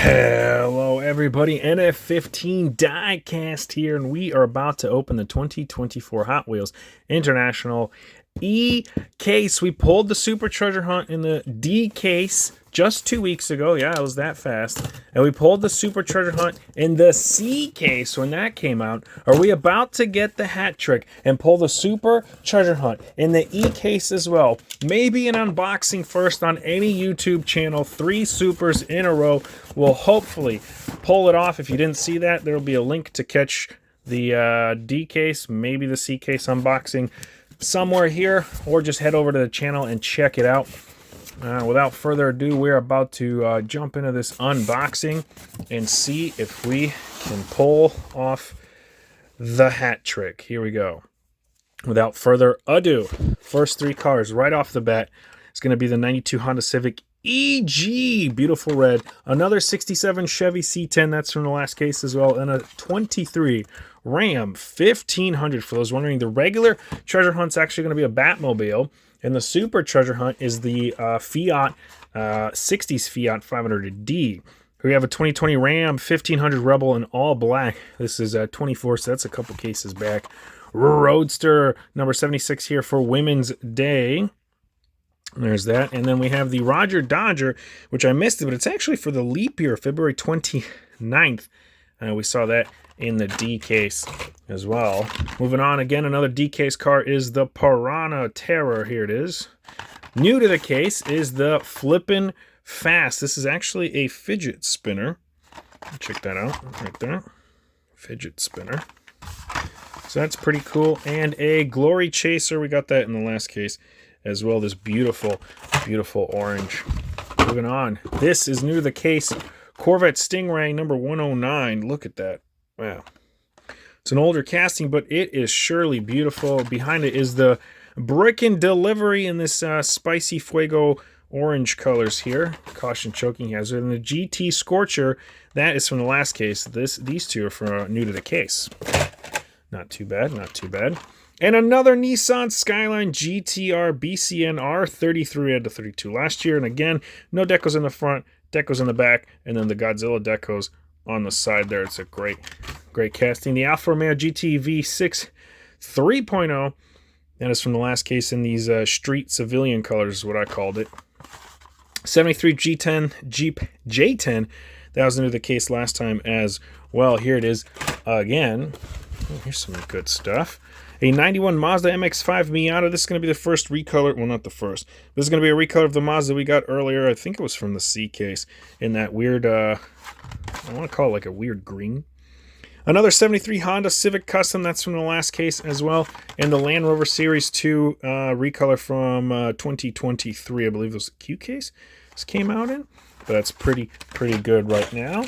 Hello everybody, NF15 diecast here, and we are about to open the 2024 Hot Wheels International E case. We pulled the Super Treasure Hunt in the D case just 2 weeks ago. Yeah, it was that fast. And we pulled the Super Treasure Hunt in the C case when that came out. Are we about to get the hat trick and pull the Super Treasure Hunt in the E case as well? Maybe an unboxing first on any YouTube channel. 3 supers in a row will hopefully pull it off. If you didn't see that, there will be a link to catch the D case, maybe the C case unboxing somewhere here, or just head over to the channel and check it out. Without further ado, we're about to jump into this unboxing and see if we can pull off the hat trick. Here we go. Without further ado, first 3 cars right off the bat is going to be the 92 Honda Civic EG, beautiful red. Another 67 Chevy C10, that's from the last case as well, and a 23 Ram 1500. For those wondering, the regular Treasure Hunt's actually going to be a Batmobile, and the Super Treasure Hunt is the Fiat 60s Fiat 500D. We have a 2020 Ram 1500 Rebel in all black. This is 24, so that's a couple cases back. Roadster number 76 here for Women's Day. There's that. And then we have the Roger Dodger, which I missed it, but it's actually for the leap year, February 29th. We saw that in the D case as well. Moving on, again, another D case car is the Piranha Terror. Here it is. New to the case is the Flippin' Fast. This is actually a fidget spinner. Check that out right there. Fidget spinner. So that's pretty cool. And a Glory Chaser. We got that in the last case as well. This beautiful, beautiful orange. Moving on. This is new to the case. Corvette Stingray number 109. Look at that. Wow. It's an older casting, but it is surely beautiful. Behind it is the Brick and Delivery in this spicy fuego orange colors here. Caution choking hazard. And the GT Scorcher, that is from the last case. These two are from new to the case. Not too bad, not too bad. And another Nissan Skyline GTR BCN R33 out of 32 last year. And again, no decos in the front, decos in the back, and then the Godzilla decos on the side there. It's a great casting. The Alfa Romeo GT V6 3.0. That is from the last case in these street civilian colors is what I called it. 73 G10 Jeep J10. That was into the case last time as well. Here it is again. Oh, here's some good stuff. A 91 Mazda MX-5 Miata. This is going to be the first recolor. Well, not the first. This is going to be a recolor of the Mazda we got earlier. I think it was from the C case in that weird, I want to call it like a weird green. Another 73 Honda Civic Custom. That's from the last case as well. And the Land Rover Series 2 recolor from 2023. I believe it was the Q case this came out in. But that's pretty good right now.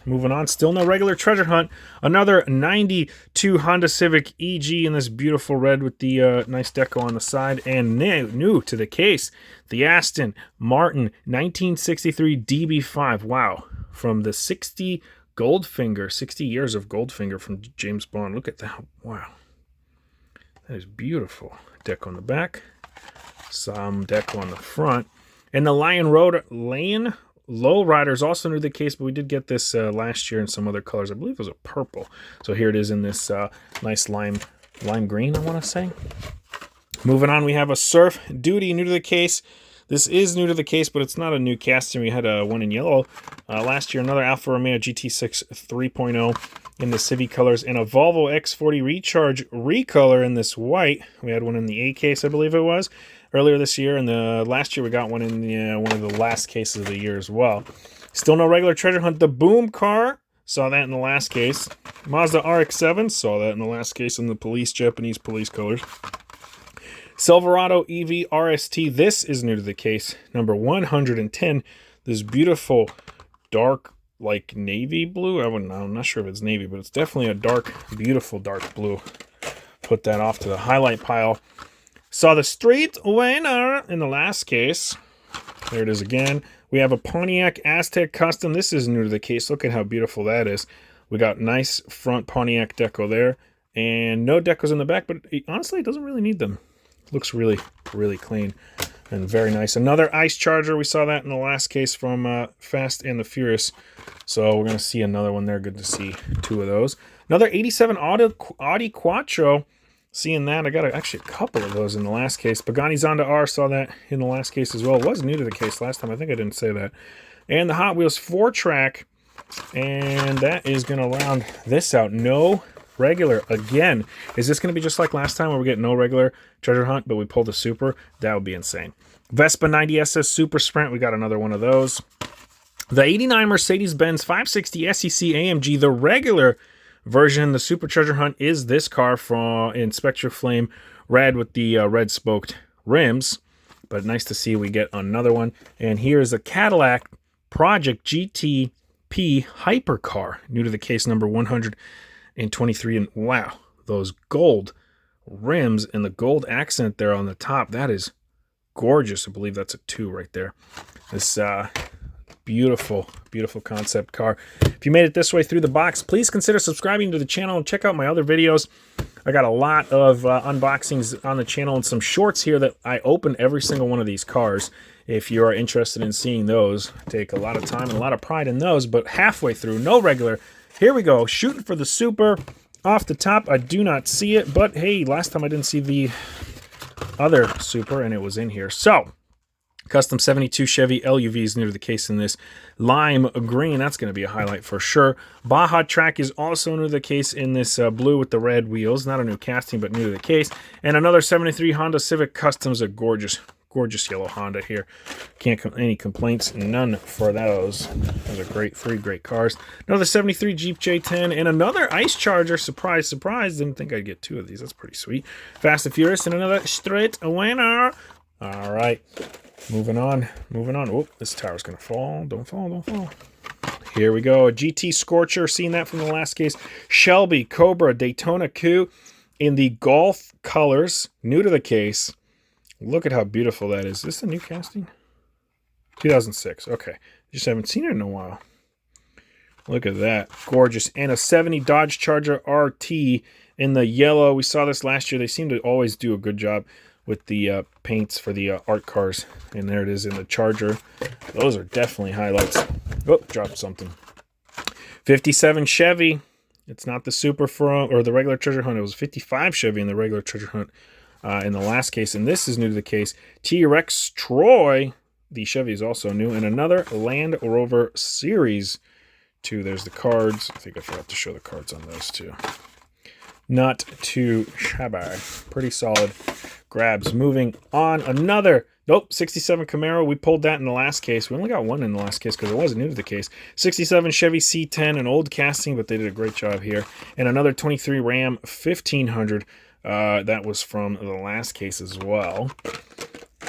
Moving on, still no regular Treasure Hunt. Another 92 Honda Civic EG in this beautiful red with the nice deco on the side. And new to the case, the Aston Martin 1963 DB5. Wow, from the 60 Goldfinger, 60 years of Goldfinger from James Bond. Look at that. Wow. That is beautiful. Deco on the back. Some deco on the front. And the Lion Lowrider's also new to the case, but we did get this last year in some other colors. I believe it was a purple. So here it is in this nice lime green, I want to say. Moving on, we have a Surf Duty new to the case. This is new to the case, but it's not a new casting. We had one in yellow last year. Another Alfa Romeo GT6 3.0 in the Civi colors, and a Volvo X40 Recharge recolor in this white. We had one in the A case, I believe it was, earlier this year, and the last year we got one in the one of the last cases of the year as well. Still no regular Treasure Hunt. The Boom car, saw that in the last case. Mazda RX-7, saw that in the last case in the Japanese police colors. Silverado EV RST, this is new to the case, number 110. This beautiful dark, like navy blue. I'm not sure if it's navy, but it's definitely a dark, beautiful dark blue. Put that off to the highlight pile. Saw the Street winner in the last case. There it is again. We have a Pontiac Aztec Custom. This is new to the case. Look at how beautiful that is. We got nice front Pontiac deco there. And no decos in the back, but honestly, it doesn't really need them. Looks really, really clean. and very nice. Another ice charger. We saw that in the last case from Fast and the Furious. So we're going to see another one there. Good to see 2 of those. Another 87 Audi Quattro. Seeing that, I got actually a couple of those in the last case. Pagani Zonda R, saw that in the last case as well. It was new to the case last time. I think I didn't say that. And the Hot Wheels 4-track. And that is going to round this out. No regular again. Is this going to be just like last time where we get no regular treasure hunt, but we pulled a super? That would be insane. Vespa 90 SS Super Sprint. We got another one of those. The 89 Mercedes-Benz 560 SEC AMG, the regular version, the Super Treasure Hunt, is this car in Spectre Flame Red with the red spoked rims. But nice to see we get another one. And here's a Cadillac Project GTP Hypercar, new to the case, number 123. And wow, those gold rims and the gold accent there on the top, that is gorgeous. I believe that's a 2 right there. This beautiful, beautiful concept car. If you made it this way through the box, please consider subscribing to the channel and check out my other videos. I got a lot of unboxings on the channel and some shorts here that I open every single one of these cars. If you are interested in seeing those, take a lot of time and a lot of pride in those. But halfway through, no regular. Here we go, shooting for the super. Off the top, I do not see it, but hey, last time I didn't see the other super and it was in here. So custom 72 Chevy LUV is new to the case in this lime green. That's going to be a highlight for sure. Baja Track is also new to the case in this blue with the red wheels. Not a new casting, but new to the case. And another 73 Honda Civic Customs, a gorgeous, gorgeous yellow Honda here. Can't any complaints, none for those. Those are great, 3 great cars. Another 73 Jeep J10 and another Ice Charger. Surprise, surprise. Didn't think I'd get 2 of these. That's pretty sweet. Fast and Furious and another straight winner. All right. Moving on, moving on. Oh, this tower's going to fall. Don't fall, don't fall. Here we go. A GT Scorcher. Seen that from the last case. Shelby Cobra Daytona Coupe in the Golf colors. New to the case. Look at how beautiful that is. Is this a new casting? 2006. Okay. Just haven't seen it in a while. Look at that. Gorgeous. And a 70 Dodge Charger RT in the yellow. We saw this last year. They seem to always do a good job with the paints for the art cars. And there it is in the Charger. Those are definitely highlights. Oh, dropped something. 57 Chevy. It's not the Super or the regular Treasure Hunt. It was 55 Chevy in the regular Treasure Hunt in the last case. And this is new to the case. T-Rex Troy. The Chevy is also new. And another Land Rover Series 2. There's the cards. I think I forgot to show the cards on those too. Not too shabby. Pretty solid grabs. Moving on. Another, nope, 67 Camaro. We pulled that in the last case. We only got 1 in the last case because it wasn't new to the case. 67 Chevy C10, an old casting, but they did a great job here. And another 23 Ram 1500. That was from the last case as well.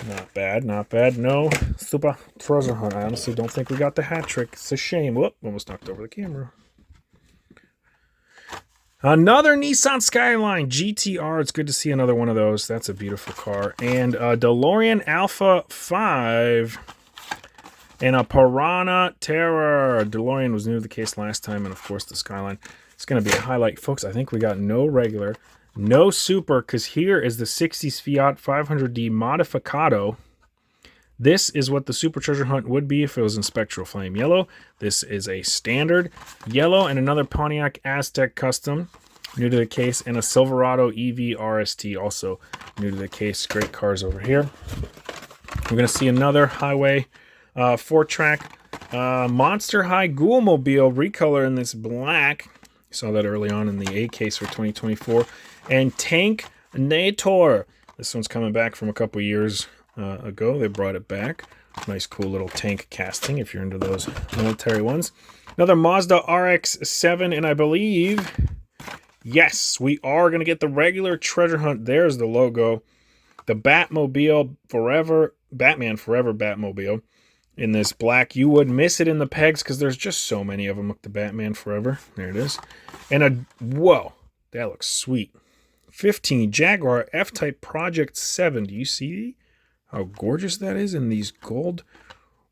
Not bad, not bad. No Super Treasure Hunt. I honestly don't think we got the hat trick. It's a shame. Whoop, almost knocked over the camera. Another Nissan Skyline GTR. It's good to see another one of those. That's a beautiful car. And a DeLorean Alpha 5. And a Piranha Terror. DeLorean was new to the case last time. And, of course, the Skyline. It's going to be a highlight. Folks, I think we got no regular, no super, because here is the 60s Fiat 500D Modificado. This is what the Super Treasure Hunt would be if it was in Spectral Flame Yellow. This is a standard yellow and another Pontiac Aztec Custom, new to the case, and a Silverado EV RST, also new to the case. Great cars over here. We're going to see another Highway 4-track Monster High Ghoulmobile recolor in this black. You saw that early on in the A case for 2024. And Tank Nator. This one's coming back from a couple years ago. They brought it back. Nice cool little tank casting if you're into those military ones. Another Mazda RX-7, and I believe, yes, we are going to get the regular Treasure Hunt. There's the logo. The Batmobile Forever, Batman Forever Batmobile in this black. You would miss it in the pegs because there's just so many of them. Look, the Batman Forever. There it is. And a, whoa, that looks sweet. 15 Jaguar F-Type Project 7. Do you see how gorgeous that is in these gold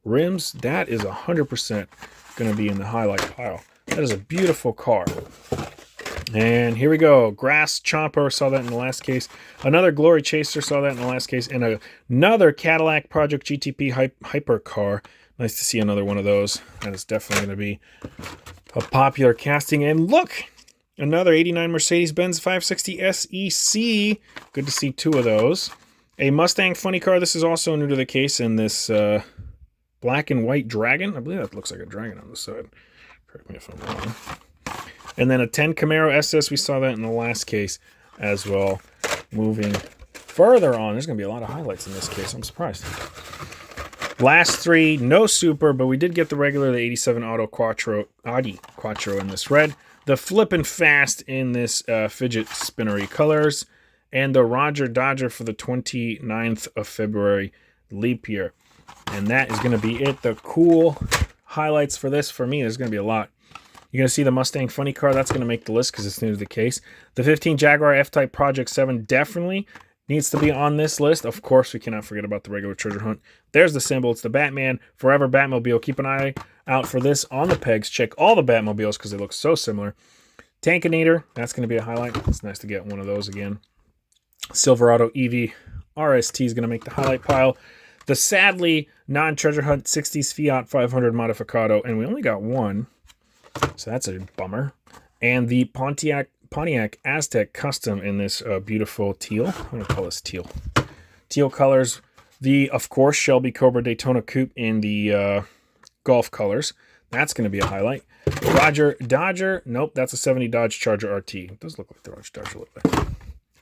rims? That is 100% going to be in the highlight pile. That is a beautiful car. And here we go. Grass Chomper, saw that in the last case. Another Glory Chaser, saw that in the last case. And another Cadillac Project GTP Hypercar. Nice to see another one of those. That is definitely going to be a popular casting. And look, another 89 Mercedes-Benz 560 SEC. Good to see two of those. A Mustang Funny Car. This is also new to the case in this black and white dragon. I believe that looks like a dragon on the side. Correct me if I'm wrong. And then a 10 Camaro SS. We saw that in the last case as well. Moving further on, there's going to be a lot of highlights in this case. I'm surprised. Last three, no super, but we did get the regular, the 87 Audi Quattro in this red. The Flippin' Fast in this fidget spinnery colors. And the Roger Dodger for the 29th of February leap year. And that is going to be it. The cool highlights for this, for me, there's going to be a lot. You're going to see the Mustang Funny Car. That's going to make the list because it's new to the case. The 15 Jaguar F-Type Project 7 definitely needs to be on this list. Of course, we cannot forget about the regular treasure hunt. There's the symbol. It's the Batman Forever Batmobile. Keep an eye out for this on the pegs. Check all the Batmobiles because they look so similar. Tankinator. That's going to be a highlight. It's nice to get one of those again. Silverado EV RST is going to make the highlight pile. The sadly non-treasure hunt 60s Fiat 500 Modificado. And we only got one. So that's a bummer. And the Pontiac Aztec Custom in this beautiful teal. I'm going to call this teal. Teal colors. The, of course, Shelby Cobra Daytona Coupe in the Golf colors. That's going to be a highlight. Roger Dodger. Nope, that's a 70 Dodge Charger RT. It does look like the Dodge Charger a little bit.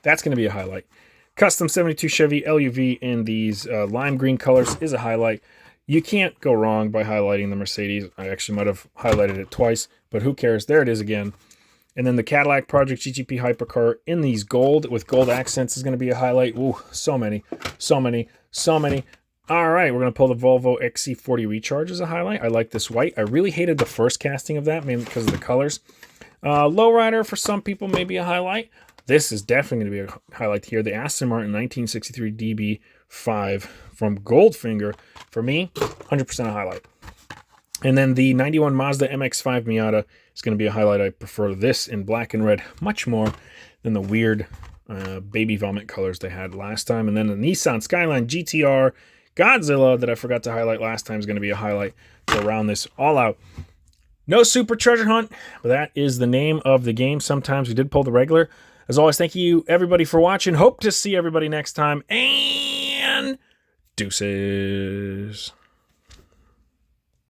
That's going to be a highlight. Custom 72 Chevy LUV in these lime green colors is a highlight. You can't go wrong by highlighting the Mercedes. I actually might have highlighted it twice, but who cares? There it is again. And then the Cadillac Project GTP Hypercar in these gold with gold accents is going to be a highlight. Ooh, so many, so many, so many. All right, we're going to pull the Volvo XC40 Recharge as a highlight. I like this white. I really hated the first casting of that, mainly because of the colors. Lowrider for some people may be a highlight. This is definitely going to be a highlight here. The Aston Martin 1963 DB5 from Goldfinger. For me, 100% a highlight. And then the 91 Mazda MX-5 Miata is going to be a highlight. I prefer this in black and red much more than the weird baby vomit colors they had last time. And then the Nissan Skyline GTR Godzilla that I forgot to highlight last time is going to be a highlight to round this all out. No super treasure hunt, but that is the name of the game. Sometimes we did pull the regular. As always, thank you everybody for watching. Hope to see everybody next time. And deuces.